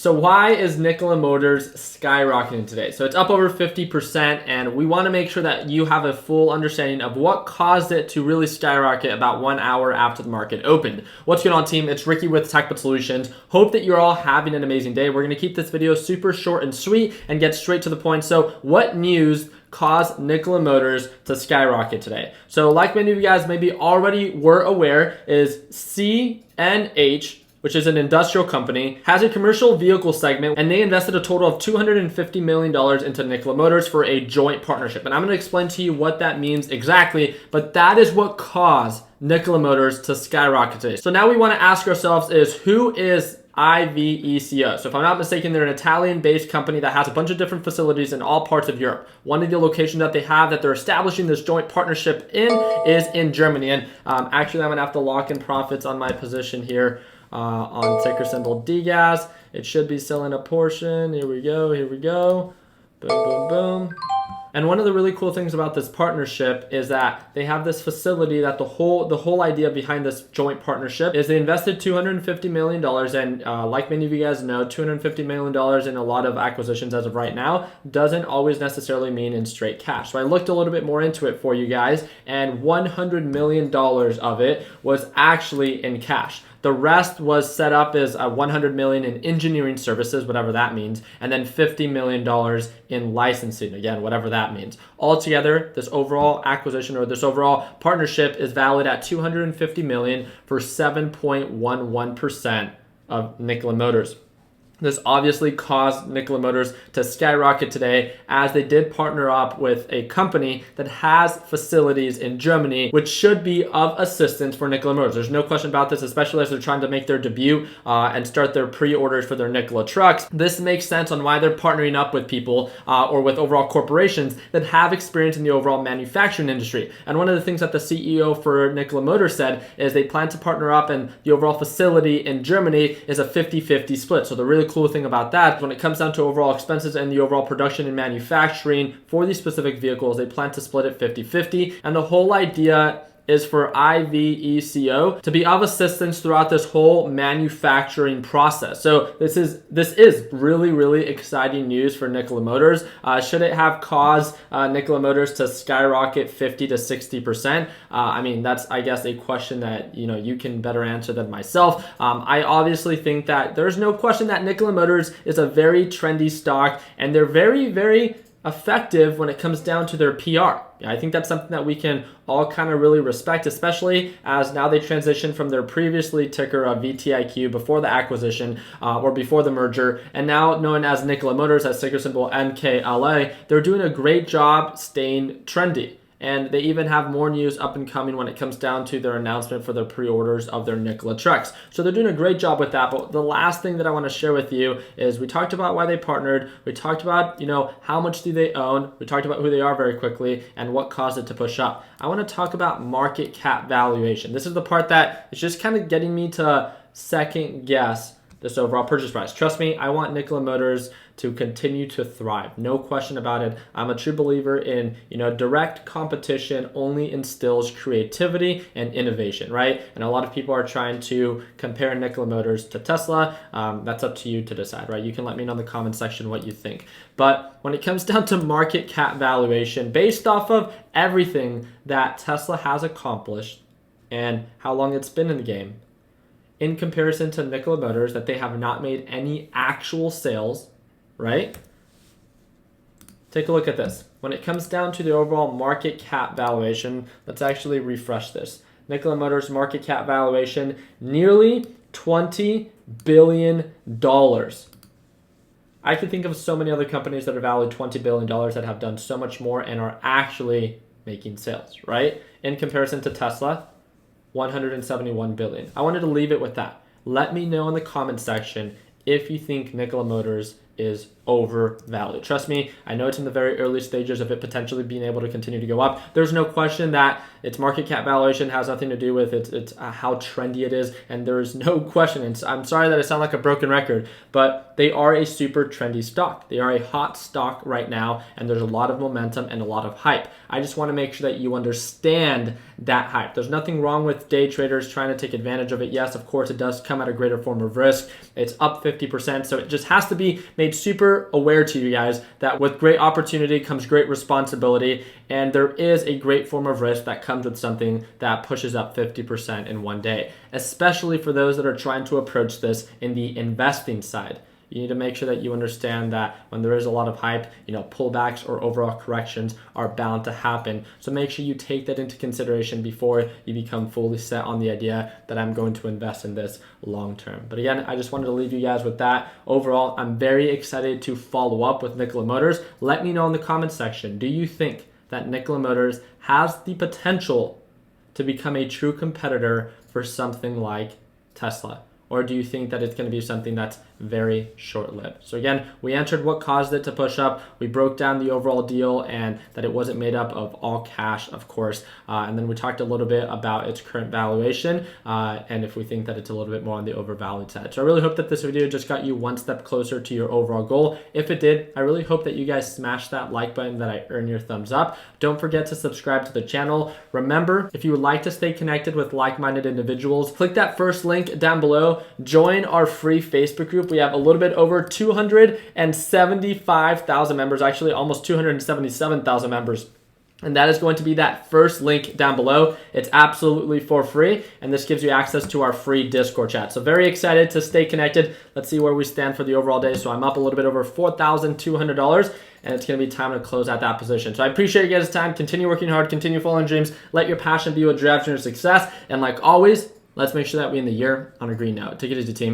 So why is Nikola Motors skyrocketing today? So it's up over 50%, and we want to make sure that you have a full understanding of what caused it to really skyrocket about 1 hour after the market opened. What's going on, team? It's Ricky with Untitled Solutions. Hope that you're all having an amazing day. We're going to keep this video super short and sweet and get straight to the point. So what news caused Nikola Motors to skyrocket today? So like many of you guys maybe already were aware, is CNH, which is an industrial company, has a commercial vehicle segment, and they invested a total of $250 million into Nikola Motors for a joint partnership. And I'm gonna explain to you what that means exactly, but that is what caused Nikola Motors to skyrocket today. So now we wanna ask ourselves is, who is Iv'e Ceo? So if I'm not mistaken, they're an Italian-based company that has a bunch of different facilities in all parts of Europe. One of the locations that they have that they're establishing this joint partnership in is in Germany. And actually, I'm gonna have to lock in profits on my position here on ticker symbol DGAS. It should be selling a portion. Here we go, here we go. Boom, boom, boom. And one of the really cool things about this partnership is that they have this facility that the whole idea behind this joint partnership is they invested $250 million. And like many of you guys know, $250 million in a lot of acquisitions as of right now doesn't always necessarily mean in straight cash. So I looked a little bit more into it for you guys, and $100 million of it was actually in cash. The rest was set up as $100 million in engineering services, whatever that means, and then $50 million in licensing, again, whatever that means. Altogether, this overall acquisition or this overall partnership is valued at $250 million for 7.11% of Nikola Motors. This obviously caused Nikola Motors to skyrocket today, as they did partner up with a company that has facilities in Germany, which should be of assistance for Nikola Motors. There's no question about this, especially as they're trying to make their debut and start their pre-orders for their Nikola trucks. This makes sense on why they're partnering up with people or with overall corporations that have experience in the overall manufacturing industry. And one of the things that the CEO for Nikola Motors said is they plan to partner up, and the overall facility in Germany is a 50-50 split. So the really cool thing about that, when it comes down to overall expenses and the overall production and manufacturing for these specific vehicles, they plan to split it 50-50. And the whole idea is for Iv'e Ceo to be of assistance throughout this whole manufacturing process. So this is really, really exciting news for Nikola Motors. Should it have caused Nikola Motors to skyrocket 50 to 60%? I mean, that's, I guess, a question that you can better answer than myself. I obviously think that there's no question that Nikola Motors is a very trendy stock, and they're very, very effective when it comes down to their PR. I think that's something that we can all kind of really respect, especially as now they transition from their previously ticker of VTIQ before the acquisition or before the merger, and now known as Nikola Motors as ticker symbol NKLA. They're doing a great job staying trendy. And they even have more news up and coming when it comes down to their announcement for the pre-orders of their Nikola trucks. So they're doing a great job with that. But the last thing that I want to share with you is we talked about why they partnered. We talked about, how much do they own. We talked about who they are very quickly and what caused it to push up. I want to talk about market cap valuation. This is the part that is just kind of getting me to second guess this overall purchase price. Trust me, I want Nikola Motors to continue to thrive. No question about it. I'm a true believer in, direct competition only instills creativity and innovation, right? And a lot of people are trying to compare Nikola Motors to Tesla. That's up to you to decide, right? You can let me know in the comment section what you think. But when it comes down to market cap valuation, based off of everything that Tesla has accomplished and how long it's been in the game, in comparison to Nikola Motors, that they have not made any actual sales, right? Take a look at this. When it comes down to the overall market cap valuation, let's actually refresh this. Nikola Motors market cap valuation, nearly $20 billion. I could think of so many other companies that are valued $20 billion that have done so much more and are actually making sales, right? In comparison to Tesla, $171 billion. I wanted to leave it with that. Let me know in the comment section if you think Nikola Motors is overvalued. Trust me, I know it's in the very early stages of it potentially being able to continue to go up. There's no question that its market cap valuation has nothing to do with its how trendy it is, and there is no question. And I'm sorry that I sound like a broken record, but they are a super trendy stock. They are a hot stock right now, and there's a lot of momentum and a lot of hype. I just want to make sure that you understand that hype. There's nothing wrong with day traders trying to take advantage of it. Yes, of course, it does come at a greater form of risk. It's up 50%, so it just has to be made super aware to you guys that with great opportunity comes great responsibility, and there is a great form of risk that comes with something that pushes up 50% in one day, especially for those that are trying to approach this in the investing side. You need to make sure that you understand that when there is a lot of hype, pullbacks or overall corrections are bound to happen. So make sure you take that into consideration before you become fully set on the idea that I'm going to invest in this long term. But again, I just wanted to leave you guys with that. Overall, I'm very excited to follow up with Nikola Motors. Let me know in the comments section, do you think that Nikola Motors has the potential to become a true competitor for something like Tesla? Or do you think that it's going to be something that's very short-lived? So again, we answered what caused it to push up. We broke down the overall deal and that it wasn't made up of all cash, of course. And then we talked a little bit about its current valuation and if we think that it's a little bit more on the overvalued side. So I really hope that this video just got you one step closer to your overall goal. If it did, I really hope that you guys smash that like button, that I earn your thumbs up. Don't forget to subscribe to the channel. Remember, if you would like to stay connected with like-minded individuals, click that first link down below. Join our free Facebook group. We have a little bit over 275,000 members, actually almost 277,000 members. And that is going to be that first link down below. It's absolutely for free, and this gives you access to our free Discord chat. So very excited to stay connected. Let's see where we stand for the overall day. So I'm up a little bit over $4,200, and it's going to be time to close out that position. So I appreciate you guys' time. Continue working hard, continue following dreams. Let your passion be what drives your success. And like always, let's make sure that we end the year on a green note. Take it easy, team.